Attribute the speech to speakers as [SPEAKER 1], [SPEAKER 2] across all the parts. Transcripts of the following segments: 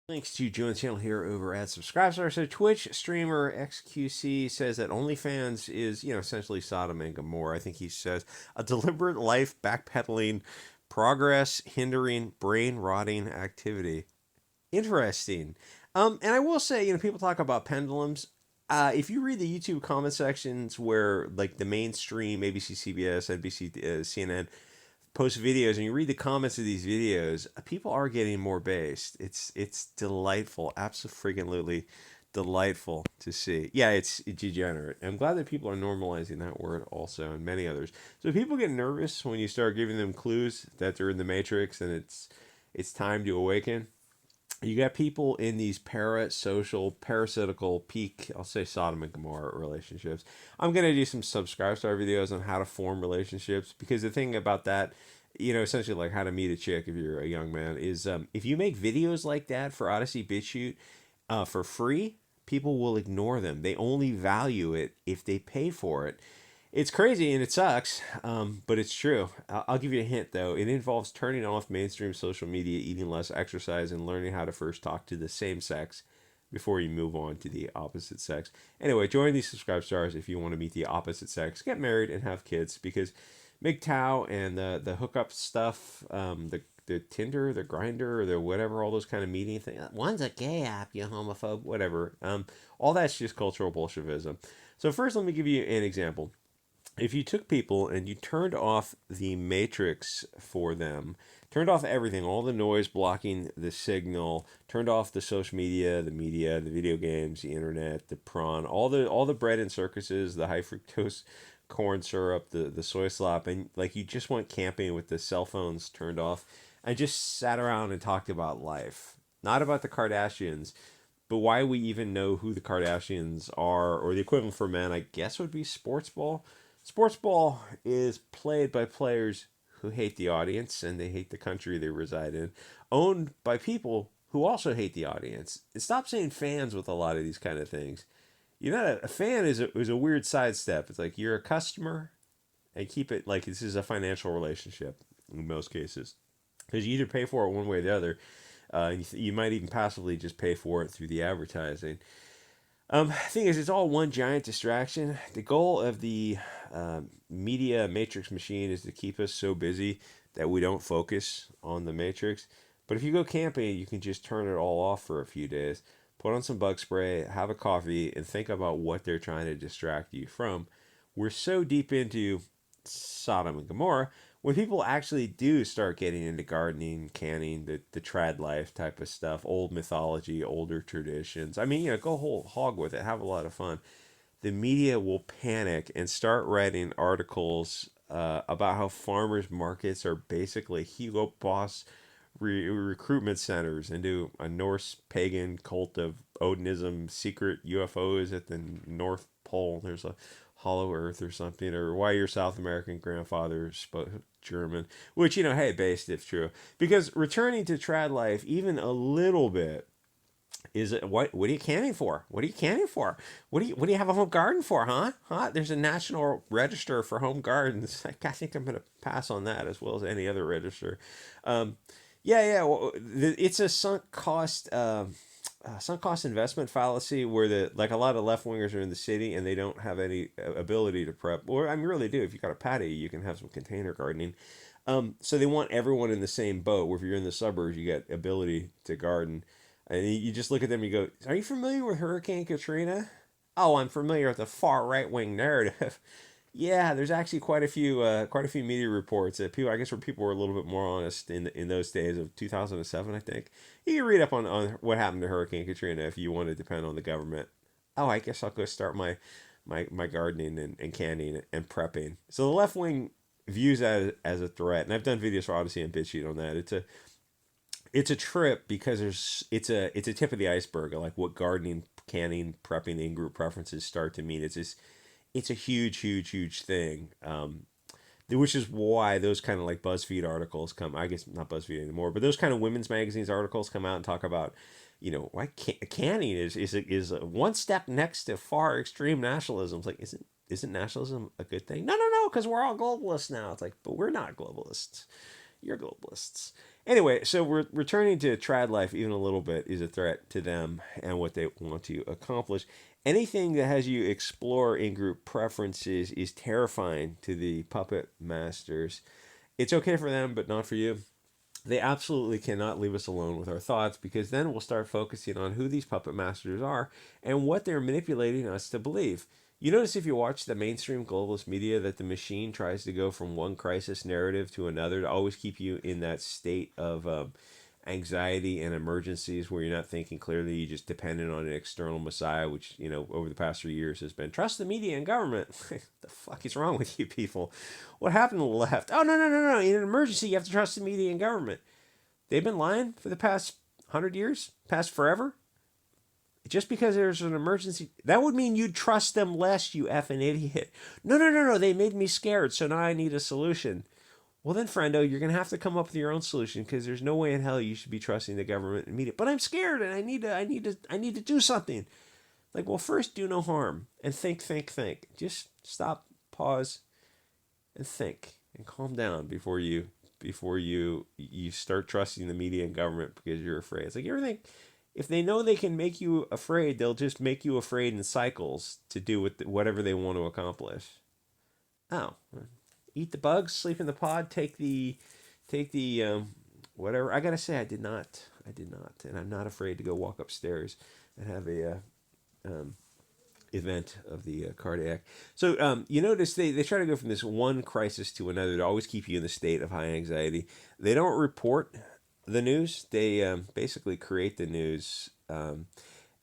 [SPEAKER 1] Links to join the channel here over at Subscribestar. So Twitch streamer xQc says that OnlyFans is, essentially Sodom and Gomorrah. I think he says a deliberate life backpedaling, progress hindering, brain rotting activity. Interesting. And I will say, people talk about pendulums. If you read the YouTube comment sections where like the mainstream ABC, CBS, NBC, CNN post videos and you read the comments of these videos, people are getting more based. It's delightful, absolutely delightful to see. Yeah, it's degenerate. I'm glad that people are normalizing that word also, and many others. So people get nervous when you start giving them clues that they're in the matrix and it's time to awaken. You got people in these parasitical peak, I'll say Sodom and Gomorrah relationships. I'm going to do some Subscribestar videos on how to form relationships, because the thing about that, essentially like how to meet a chick if you're a young man, is if you make videos like that for Odyssey BitChute for free, people will ignore them. They only value it if they pay for it. It's crazy and it sucks, but it's true. I'll give you a hint though. It involves turning off mainstream social media, eating less, exercise, and learning how to first talk to the same sex before you move on to the opposite sex. Anyway, join these Subscribestars if you want to meet the opposite sex, get married, and have kids, because MGTOW and the hookup stuff, the Tinder, the Grinder, the whatever, all those kind of meeting things. One's a gay app, you homophobe, whatever. All that's just cultural Bolshevism. So first, let me give you an example. If you took people and you turned off the matrix for them, turned off everything, all the noise blocking the signal, turned off the social media, the video games, the internet, the prawn, all the bread and circuses, the high fructose corn syrup, the soy slop, and like you just went camping with the cell phones turned off and just sat around and talked about life, not about the Kardashians, but why we even know who the Kardashians are, or the equivalent for men, I guess, would be sports ball. Sports ball is played by players who hate the audience and they hate the country they reside in, owned by people who also hate the audience. And stop saying fans with a lot of these kind of things. A fan is a weird sidestep. It's like you're a customer, and keep it like this is a financial relationship in most cases, because you either pay for it one way or the other. You might even passively just pay for it through the advertising. Thing is, it's all one giant distraction. The goal of the media matrix machine is to keep us so busy that we don't focus on the matrix. But if you go camping, you can just turn it all off for a few days, put on some bug spray, have a coffee, and think about what they're trying to distract you from. We're so deep into Sodom and Gomorrah, when people actually do start getting into gardening, canning, the trad life type of stuff, old mythology, older traditions. I mean, go whole hog with it, have a lot of fun. The media will panic and start writing articles about how farmers markets are basically Hugo Boss recruitment centers into a Norse pagan cult of Odinism, secret UFOs at the North Pole. There's a hollow earth or something, or why your South American grandfather spoke German, which, hey, based if true. Because returning to trad life, even a little bit, is it, what are you canning for? What are you canning for? What do you have a home garden for, huh? There's a national register for home gardens. I think I'm gonna pass on that as well as any other register. Yeah. Well, it's a sunk cost investment fallacy where a lot of left wingers are in the city and they don't have any ability to prep. Or I mean, really do. If you got a patio, you can have some container gardening. So they want everyone in the same boat. Where if you're in the suburbs, you get ability to garden, and you just look at them and you go, "Are you familiar with Hurricane Katrina?" "Oh, I'm familiar with the far right wing narrative." Yeah, there's actually quite a few media reports that people, I guess, where people were a little bit more honest in those days of 2007. I think you can read up on what happened to Hurricane Katrina if you want to depend on the government. Oh, I guess I'll go start my gardening and canning and prepping. So the left wing views that as a threat, and I've done videos for Odyssey and BitChute on that. It's a trip because it's a tip of the iceberg of like what gardening, canning, prepping, in group preferences start to mean. It's a huge thing. Which is why those kind of like BuzzFeed articles come. I guess not BuzzFeed anymore, but those kind of women's magazines articles come out and talk about, why canning is one step next to far extreme nationalism. It's like, isn't nationalism a good thing? No, because we're all globalists now. It's like, but we're not globalists. You're globalists. Anyway, so we're returning to trad life even a little bit is a threat to them and what they want to accomplish. Anything that has you explore in-group preferences is terrifying to the puppet masters. It's okay for them, but not for you. They absolutely cannot leave us alone with our thoughts, because then we'll start focusing on who these puppet masters are and what they're manipulating us to believe. You notice if you watch the mainstream globalist media that the machine tries to go from one crisis narrative to another to always keep you in that state of anxiety and emergencies where you're not thinking clearly. You just dependent on an external messiah, which, over the past 3 years has been trust the media and government. The fuck is wrong with you people? What happened to the left? Oh, no, no, no, no. In an emergency, you have to trust the media and government. They've been lying for the past 100 years, past forever. Just because there's an emergency, that would mean you'd trust them less, you effing idiot. No, no, no, no. They made me scared, so now I need a solution. Well, then, friendo, you're going to have to come up with your own solution, because there's no way in hell you should be trusting the government and media. But I'm scared, and I need to do something. Like, well, first do no harm and think. Just stop, pause, and think, and calm down before you start trusting the media and government because you're afraid. It's like, you ever think, if they know they can make you afraid, they'll just make you afraid in cycles to do with whatever they want to accomplish. Oh. Eat the bugs, sleep in the pod, take the whatever. I gotta say, I did not, and I'm not afraid to go walk upstairs and have a event of the cardiac. So you notice they try to go from this one crisis to another to always keep you in the state of high anxiety. They don't report the news. They basically create the news.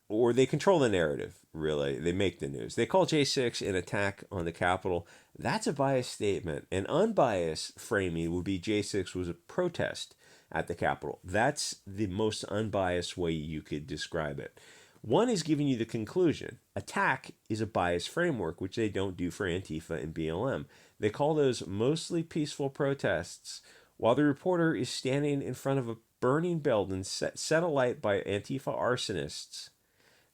[SPEAKER 1] Or they control the narrative, really. They make the news. They call J6 an attack on the Capitol. That's a biased statement. An unbiased framing would be J6 was a protest at the Capitol. That's the most unbiased way you could describe it. One is giving you the conclusion. Attack is a biased framework, which they don't do for Antifa and BLM. They call those mostly peaceful protests, while the reporter is standing in front of a burning building set alight by Antifa arsonists.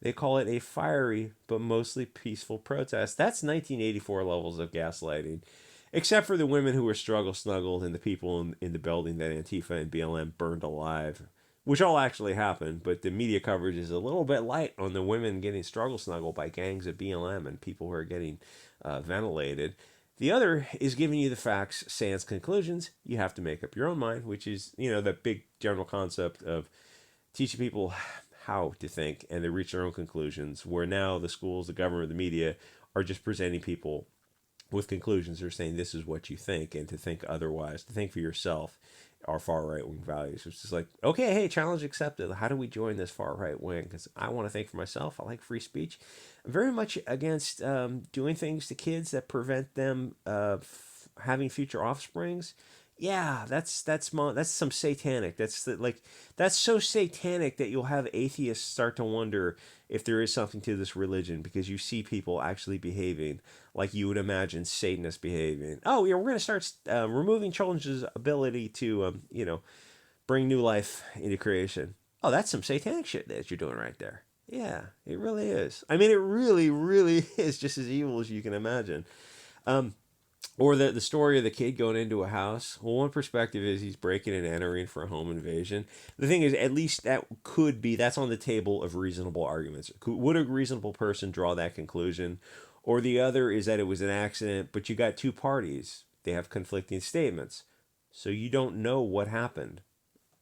[SPEAKER 1] They call it a fiery but mostly peaceful protest. That's 1984 levels of gaslighting. Except for the women who were struggle snuggled and the people in the building that Antifa and BLM burned alive. Which all actually happened, but the media coverage is a little bit light on the women getting struggle snuggled by gangs of BLM and people who are getting ventilated. The other is giving you the facts, sans conclusions. You have to make up your own mind, which is, the big general concept of teaching people how to think, and they reach their own conclusions, where now the schools, the government, the media are just presenting people with conclusions. They're saying this is what you think, and to think otherwise, to think for yourself, are far right wing values. It's just like, okay, hey, challenge accepted. How do we join this far right wing? Because I want to think for myself. I like free speech. I'm very much against doing things to kids that prevent them having future offsprings. Yeah, that's some satanic. That's so satanic that you'll have atheists start to wonder if there is something to this religion, because you see people actually behaving like you would imagine Satanists behaving. Oh, yeah, we're going to start removing children's ability to bring new life into creation. Oh, that's some satanic shit that you're doing right there. Yeah, it really is. I mean, it really, really is just as evil as you can imagine. Or the story of the kid going into a house. Well, one perspective is he's breaking and entering for a home invasion. The thing is, at least that's on the table of reasonable arguments. Would a reasonable person draw that conclusion? Or the other is that it was an accident, but you got two parties. They have conflicting statements. So you don't know what happened.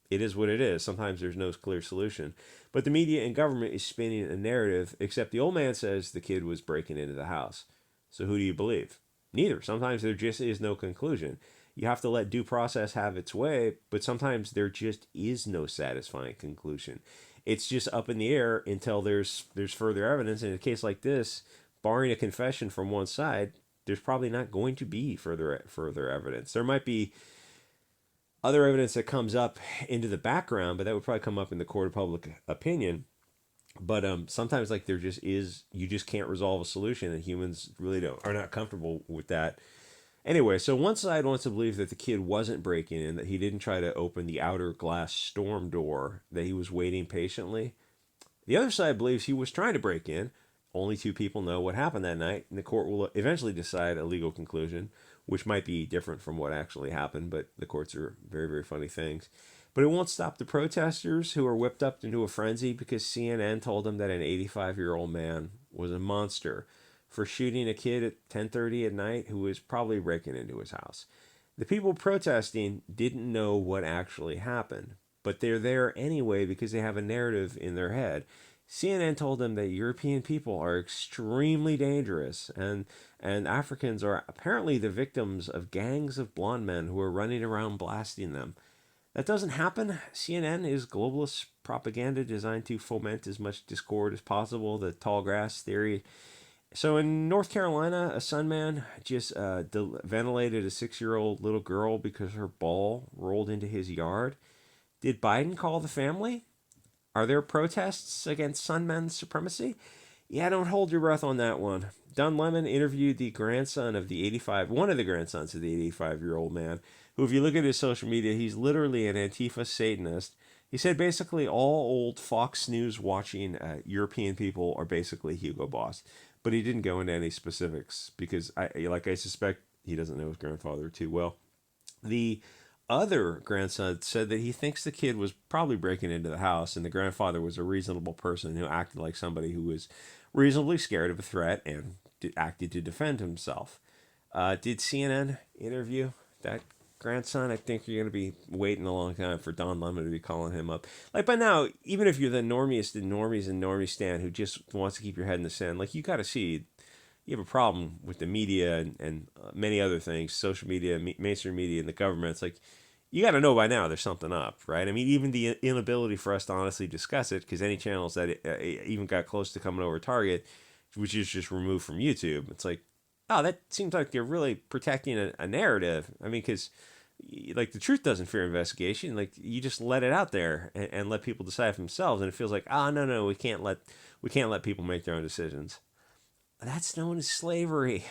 [SPEAKER 1] It is what it is. Sometimes there's no clear solution. But the media and government is spinning a narrative, except the old man says the kid was breaking into the house. So who do you believe? Neither. Sometimes there just is no conclusion. You have to let due process have its way, but sometimes there just is no satisfying conclusion. It's just up in the air until there's further evidence. In a case like this, barring a confession from one side, there's probably not going to be further evidence. There might be other evidence that comes up into the background, but that would probably come up in the court of public opinion. But sometimes, like, there just is, you just can't resolve a solution, and humans really are not comfortable with that. Anyway, so one side wants to believe that the kid wasn't breaking in, that he didn't try to open the outer glass storm door, that he was waiting patiently. The other side believes he was trying to break in. Only two people know what happened that night, and the court will eventually decide a legal conclusion. which might be different from what actually happened, but the courts are very, very funny things. But it won't stop the protesters who are whipped up into a frenzy because CNN told them that an 85-year-old man was a monster for shooting a kid at 10:30 at night who was probably breaking into his house. The people protesting didn't know what actually happened, but they're there anyway because they have a narrative in their head. CNN told them that European people are extremely dangerous, and Africans are apparently the victims of gangs of blonde men who are running around blasting them. That doesn't happen. CNN is globalist propaganda designed to foment as much discord as possible, the tall grass theory. So in North Carolina, a Sunman just ventilated a 6-year-old little girl because her ball rolled into his yard. Did Biden call the family? Are there protests against Sunman's supremacy? Yeah, don't hold your breath on that one. Don Lemon interviewed the grandson of the 85, one of the grandsons of the 85-year-old man, who, if you look at his social media, he's literally an Antifa Satanist. He said basically all old Fox News watching European people are basically Hugo Boss. But he didn't go into any specifics because, I suspect he doesn't know his grandfather too well. The other grandson said that he thinks the kid was probably breaking into the house, and the grandfather was a reasonable person who acted like somebody who was reasonably scared of a threat and acted to defend himself. Did CNN interview that grandson? I think you're going to be waiting a long time for Don Lemon to be calling him up. Like, by now, even if you're the normiest and normies and normie stan who just wants to keep your head in the sand, like, you got to see you have a problem with the media and many other things, social media, mainstream media, and the government. It's like, you got to know by now there's something up, right? I mean, even the inability for us to honestly discuss it, because any channels that even got close to coming over target, which is just removed from YouTube, it's like, oh, that seems like you're really protecting a narrative. I mean, because like the truth doesn't fear investigation. Like, you just let it out there and let people decide for themselves, and it feels like, oh, no, we can't let people make their own decisions. That's known as slavery.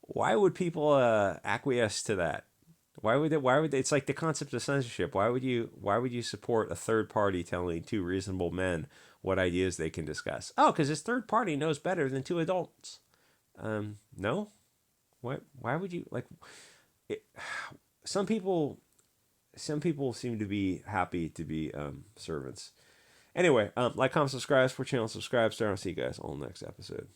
[SPEAKER 1] Why would people acquiesce to that? Why would they? It's like the concept of censorship. Why would you support a third party telling two reasonable men what ideas they can discuss? Oh, because this third party knows better than two adults. No. What? Why would you like? It, some people, some people seem to be happy to be servants. Anyway, like, comment, subscribe, support channel, subscribe. Star. I'll see you guys on the next episode.